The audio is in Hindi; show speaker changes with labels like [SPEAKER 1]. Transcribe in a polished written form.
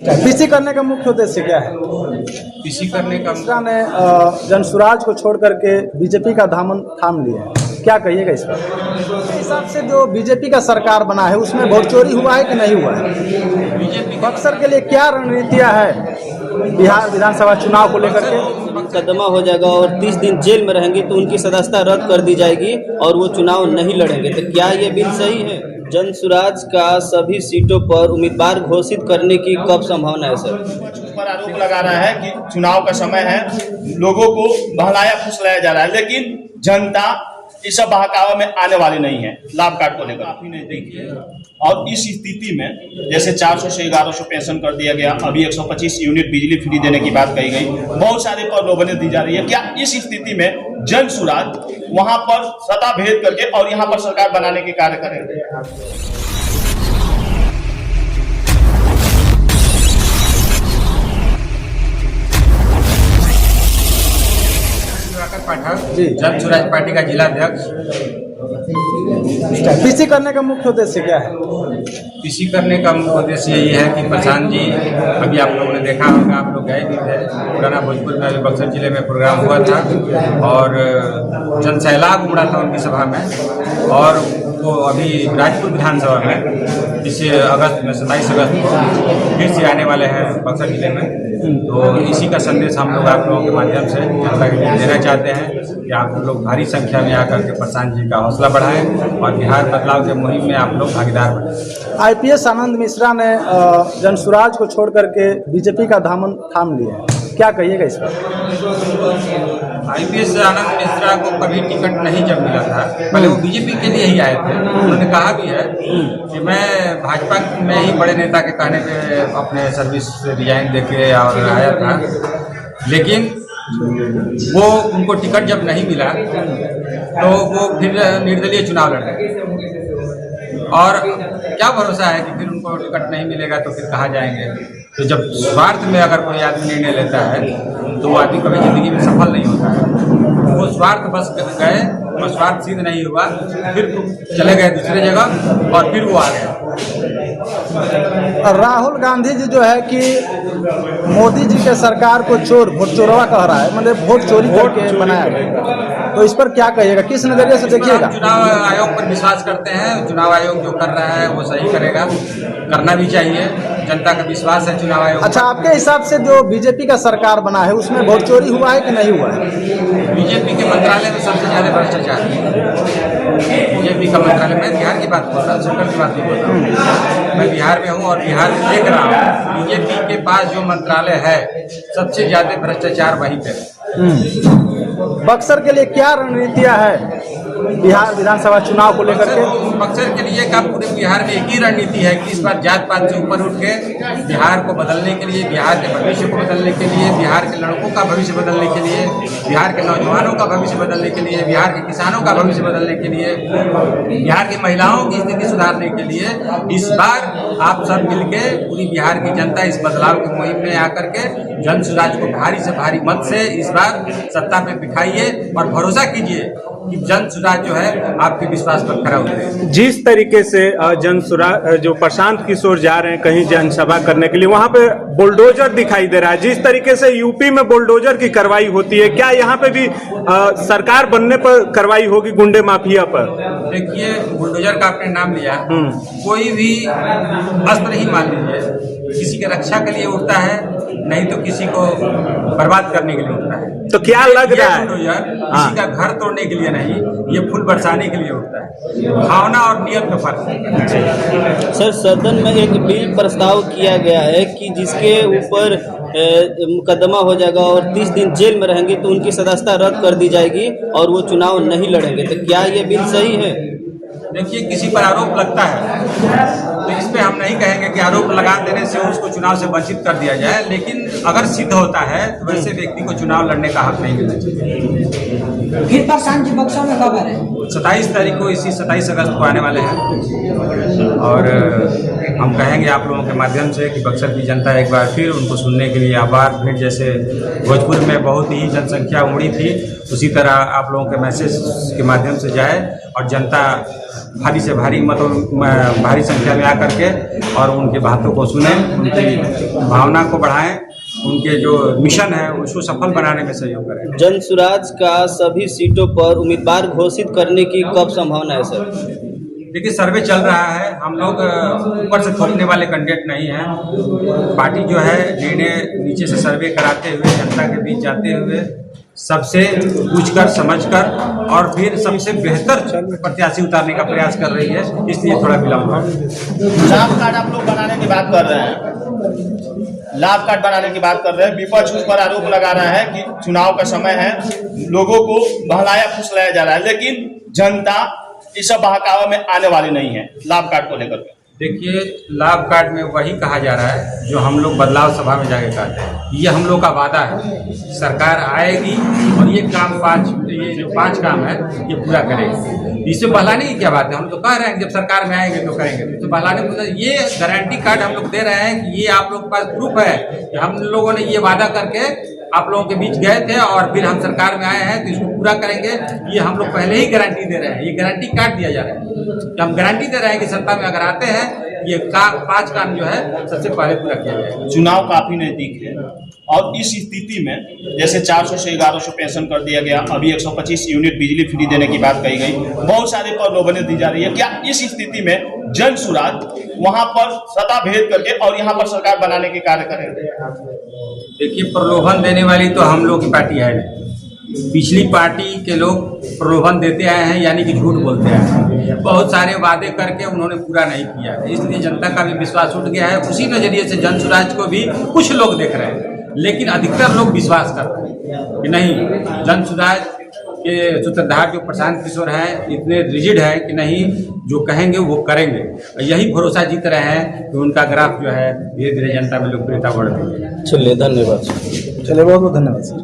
[SPEAKER 1] पीसी करने का मुख्य उद्देश्य क्या है?
[SPEAKER 2] पीसी करने का
[SPEAKER 1] मिश्रा ने जनसुराज को छोड़ करके बीजेपी का दामन थाम लिया है, क्या कहिएगा इस पर? मेरे हिसाब से जो बीजेपी का सरकार बना है उसमें वोट चोरी हुआ है कि नहीं हुआ है?
[SPEAKER 2] बीजेपी
[SPEAKER 1] बक्सर के लिए क्या रणनीतियाँ है बिहार विधानसभा चुनाव को लेकर के?
[SPEAKER 3] मुकदमा हो जाएगा और 30 दिन जेल में रहेंगे तो उनकी सदस्यता रद्द कर दी जाएगी और वो चुनाव नहीं लड़ेंगे। तो क्या ये बिल सही है? जनसुराज का सभी सीटों पर उम्मीदवार घोषित करने की कब संभावना है सर?
[SPEAKER 4] उस पर आरोप लगा रहा है कि चुनाव का समय है, लोगों को बहलाया फुसलाया जा रहा है, लेकिन जनता इस सब बहकावा में आने वाली नहीं है। लाभ कार्ड को लेकर काफी नजदीक है और इस स्थिति में जैसे 400 से 1100 पेंशन कर दिया गया, अभी 125 यूनिट बिजली फ्री देने की बात कही गई, बहुत सारे प्रलोभनें दी जा रही है। क्या इस स्थिति में जनसुराज वहां पर सत्ता भेद करके और यहाँ पर सरकार बनाने के कार्य करेंगे?
[SPEAKER 2] पाठक जनसुराज पार्टी का जिला अध्यक्ष।
[SPEAKER 1] पीसी करने का मुख्य उद्देश्य क्या है?
[SPEAKER 2] पीसी करने का मुख्य उद्देश्य यही है कि प्रशांत जी, अभी आप लोगों ने देखा होगा, आप लोग गए भी थे, पुराना भोजपुर में बक्सर जिले में प्रोग्राम हुआ था और जनसैलाब उमड़ा था उनकी सभा में। और वो अभी राजपुर विधानसभा में इस अगस्त में 27 अगस्त को फिर से आने वाले हैं बक्सर जिले में। तो इसी का संदेश हम लोग आप लोगों के माध्यम से जनता के लिए देना चाहते हैं कि आप लोग भारी संख्या में आकर के प्रशांत जी का हौसला बढ़ाएं और बिहार बदलाव के मुहिम में आप लोग भागीदार बनें।
[SPEAKER 1] आईपीएस आनंद मिश्रा ने जनसुराज को छोड़ करके बीजेपी का दामन थाम लिया है, क्या कहिएगा इस पर?
[SPEAKER 2] आईपीएस आनंद मिश्रा को कभी टिकट नहीं जब मिला था, पहले वो बीजेपी के लिए ही आए थे। उन्होंने कहा भी है कि मैं भाजपा में ही बड़े नेता के कहने पे अपने सर्विस रिजाइन देके और आया था, लेकिन वो उनको टिकट जब नहीं मिला तो वो फिर निर्दलीय चुनाव लड़े। और क्या भरोसा है कि फिर उनको टिकट नहीं मिलेगा तो फिर कहाँ जाएंगे? तो जब स्वार्थ में अगर कोई आदमी निर्णय लेता है तो वो आदमी कभी जिंदगी में सफल नहीं होता है। वो स्वार्थ बस गए और स्वार्थ सिद्ध नहीं हुआ, फिर चले गए दूसरे जगह और फिर वो आ गए।
[SPEAKER 1] राहुल गांधी जी जो है कि मोदी जी के सरकार को वोट चोरवा कह रहा है, मतलब वोट चोरी करके बनाया गया, तो इस पर क्या कहिएगा, किस नजरिए से देखिएगा?
[SPEAKER 2] चुनाव आयोग पर विश्वास करते हैं, चुनाव आयोग जो कर रहा है वो सही करेगा, करना भी चाहिए, जनता का विश्वास है चुनाव आयोग।
[SPEAKER 1] अच्छा, आपके हिसाब से जो बीजेपी का सरकार बना है उसमें वोट चोरी हुआ है कि नहीं हुआ है?
[SPEAKER 2] बीजेपी के मंत्रालय में सबसे ज्यादा भ्रष्टाचार है। बीजेपी का मंत्रालय, मैं बिहार की बात बोल रहा हूँ, सेंट्रल की बात नहीं बोल रहा हूँ। मैं बिहार में हूँ और बिहार में देख रहा हूँ बीजेपी के पास जो मंत्रालय है सबसे ज्यादा भ्रष्टाचार वहीं पे है।
[SPEAKER 1] बक्सर के लिए क्या रणनीतियाँ है बिहार विधानसभा चुनाव को लेकर के?
[SPEAKER 2] बक्सर के लिए का पूरे बिहार में एक ही रणनीति है कि इस बार जात पात से ऊपर उठ के बिहार को बदलने के लिए, बिहार के भविष्य को बदलने के लिए, बिहार के लड़कों का भविष्य बदलने के लिए, बिहार के नौजवानों का भविष्य बदलने के लिए, बिहार के किसानों का भविष्य बदलने के लिए, बिहार की महिलाओं की स्थिति सुधारने के लिए इस बार आप सब मिलके पूरी बिहार की जनता इस बदलाव की मुहिम में आकर के जनसुराज को भारी से भारी मत से इस बार सत्ता पे बिठाइए और भरोसा कीजिए कि जनसुराज जो है आपके विश्वास पर खरा उतरे।
[SPEAKER 5] जिस तरीके से जनसुराज जो प्रशांत किशोर जा रहे हैं कहीं जनसभा करने के लिए, वहां पे बुलडोजर दिखाई दे रहा है। जिस तरीके से यूपी में बुलडोजर की कार्रवाई होती है, क्या यहाँ पे भी सरकार बनने पर कार्रवाई होगी गुंडे माफिया पर?
[SPEAKER 2] देखिए, बुलडोजर का आपने नाम लिया, कोई भी अस्त्र ही मान लीजिए किसी की रक्षा के लिए उठता है, नहीं तो किसी को बर्बाद करने के लिए उठता है।
[SPEAKER 5] तो क्या लग रहा है
[SPEAKER 2] किसी का घर तोड़ने के लिए नहीं, ये फूल बरसाने के लिए उठता है। भावना और नियत का फर्क है।
[SPEAKER 3] सर, सदन में एक बिल प्रस्ताव किया गया है कि जिसके ऊपर मुकदमा हो जाएगा और 30 दिन जेल में रहेंगे तो उनकी सदस्यता रद्द कर दी जाएगी और वो चुनाव नहीं लड़ेंगे। तो क्या ये बिल सही है?
[SPEAKER 2] देखिए, किसी पर आरोप लगता है तो इस पे हम नहीं कहेंगे कि आरोप लगा देने से उसको चुनाव से वंचित कर दिया जाए, लेकिन अगर सिद्ध होता है तो वैसे व्यक्ति को चुनाव लड़ने का हक नहीं मिलना चाहिए।
[SPEAKER 6] फिर प्रशांत जी बक्सर में कब आ रहे हैं?
[SPEAKER 2] 27 तारीख को, इसी 27 अगस्त को आने वाले हैं और हम कहेंगे आप लोगों के माध्यम से कि बक्सर की जनता एक बार फिर उनको सुनने के लिए आभार। फिर जैसे भोजपुर में बहुत ही जनसंख्या उमड़ी थी, उसी तरह आप लोगों के मैसेज के माध्यम से जाए और जनता भारी से भारी भारी संख्या में आकर के और उनकी बातों को सुने, उनकी भावना को बढ़ाएं, उनके जो मिशन है उसको सफल बनाने में सहयोग करें।
[SPEAKER 3] जन सुराज का सभी सीटों पर उम्मीदवार घोषित करने की कब संभावना है सर?
[SPEAKER 2] देखिए, सर्वे चल रहा है, हम लोग ऊपर से थोपने वाले कैंडिडेट नहीं हैं। पार्टी जो है निर्णय नीचे से सर्वे कराते हुए जनता के बीच जाते हुए सबसे पूछकर समझकर और फिर सबसे बेहतर प्रत्याशी उतारने का प्रयास कर रही है, इसलिए थोड़ा विलम्ब है।
[SPEAKER 4] लाभ कार्ड आप लोग बनाने की बात कर रहे हैं, लाभ कार्ड बनाने की बात कर रहे हैं। विपक्ष उस पर आरोप लगा रहा है कि चुनाव का समय है, लोगों को बहलाया फुसलाया जा रहा है, लेकिन जनता इस सब बहकावा में आने वाली नहीं है लाभ कार्ड को लेकर।
[SPEAKER 2] देखिए, लाभ कार्ड में वही कहा जा रहा है जो हम लोग बदलाव सभा में जाके कहते हैं। ये हम लोग का वादा है, सरकार आएगी और ये जो पांच काम है ये पूरा करेगी। इससे बहलाने की क्या बात है? हम तो कह रहे हैं जब सरकार में आएंगे तो करेंगे। तो बहलाने मतलब ये गारंटी कार्ड हम लोग दे रहे हैं कि ये आप लोग के पास प्रूफ है कि हम लोगों ने ये वादा करके आप लोगों के बीच गए थे और फिर हम सरकार में आए हैं तो इसको पूरा करेंगे। ये हम लोग पहले ही गारंटी दे रहे हैं, ये गारंटी कार्ड दिया जा रहा है कि हम गारंटी दे रहे हैं कि सत्ता में अगर आते हैं ये पांच काम जो है सबसे पहले पूरा किया जाएगा।
[SPEAKER 4] चुनाव काफी नजदीक है और इस स्थिति में जैसे 400 से 1100 पेंशन कर दिया गया, अभी 125 यूनिट बिजली फ्री देने की बात कही गई, बहुत सारे प्रलोभनें दी जा रही है। क्या इस स्थिति में जन सुराज वहां पर सत्ता भेद करके और यहाँ पर सरकार बनाने के कार्य करेंगे?
[SPEAKER 2] देखिए, प्रलोभन देने वाली तो हम लोग की पार्टी है नहीं। पिछली पार्टी के लोग प्रलोभन देते आए हैं, यानी कि झूठ बोलते आए हैं। बहुत सारे वादे करके उन्होंने पूरा नहीं किया है, इसलिए जनता का भी विश्वास उठ गया है। उसी नजरिए से जन सुराज को भी कुछ लोग देख रहे हैं, लेकिन अधिकतर लोग विश्वास कर रहे हैं कि नहीं, जन सुराज के सूत्रधार जो प्रशांत किशोर हैं इतने रिजिड है कि नहीं, जो कहेंगे वो करेंगे। यही भरोसा जीत रहे हैं कि उनका ग्राफ जो है धीरे धीरे जनता में लोकप्रियता बढ़ रही है।
[SPEAKER 3] चलिए, धन्यवाद।
[SPEAKER 1] चलिए, बहुत बहुत धन्यवाद सर।